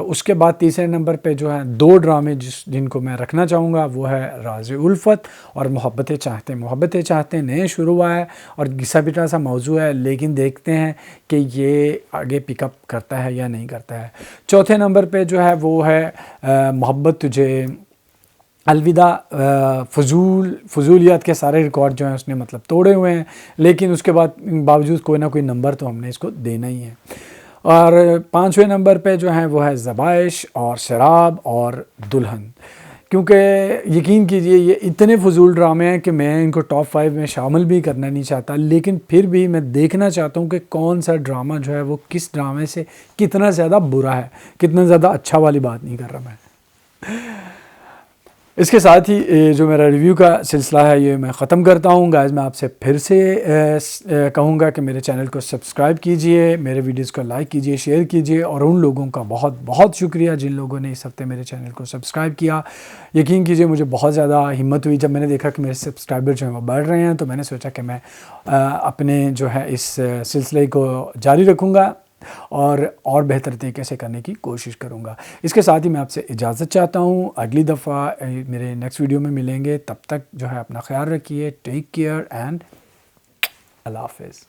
اس کے بعد تیسرے نمبر پہ جو ہے 2 ڈرامے جن کو میں رکھنا چاہوں گا وہ ہے راز الفت اور محبتیں چاہتے ہیں. نئے شروع ہوا ہے اور گھسا پٹا سا موضوع ہے لیکن دیکھتے ہیں کہ یہ آگے پک اپ کرتا ہے یا نہیں کرتا ہے. چوتھے نمبر پہ جو ہے وہ ہے محبت تجھے الوداع. فضولیات کے سارے ریکارڈ جو ہیں اس نے مطلب توڑے ہوئے ہیں لیکن اس کے باوجود کوئی نہ کوئی نمبر تو ہم نے اس کو دینا ہی ہے. اور 5ویں نمبر پہ جو ہیں وہ ہے ذبائش اور شراب اور دلہن. کیونکہ یقین کیجئے یہ اتنے فضول ڈرامے ہیں کہ میں ان کو ٹاپ 5 میں شامل بھی کرنا نہیں چاہتا، لیکن پھر بھی میں دیکھنا چاہتا ہوں کہ کون سا ڈرامہ جو ہے وہ کس ڈرامے سے کتنا زیادہ برا ہے، کتنا زیادہ اچھا والی بات نہیں کر رہا میں. اس کے ساتھ ہی جو میرا ریویو کا سلسلہ ہے یہ میں ختم کرتا ہوں. گائز میں آپ سے پھر سے کہوں گا کہ میرے چینل کو سبسکرائب کیجئے، میرے ویڈیوز کو لائک کیجئے، شیئر کیجئے، اور ان لوگوں کا بہت بہت شکریہ جن لوگوں نے اس ہفتے میرے چینل کو سبسکرائب کیا. یقین کیجئے مجھے بہت زیادہ ہمت ہوئی جب میں نے دیکھا کہ میرے سبسکرائبر جو ہیں وہ بڑھ رہے ہیں، تو میں نے سوچا کہ میں اپنے جو ہے اس سلسلے کو جاری رکھوں گا اور بہتر طریقے سے کرنے کی کوشش کروں گا. اس کے ساتھ ہی میں آپ سے اجازت چاہتا ہوں، اگلی دفعہ میرے نیکسٹ ویڈیو میں ملیں گے. تب تک جو ہے اپنا خیال رکھیے. ٹیک کیئر اینڈ اللہ حافظ.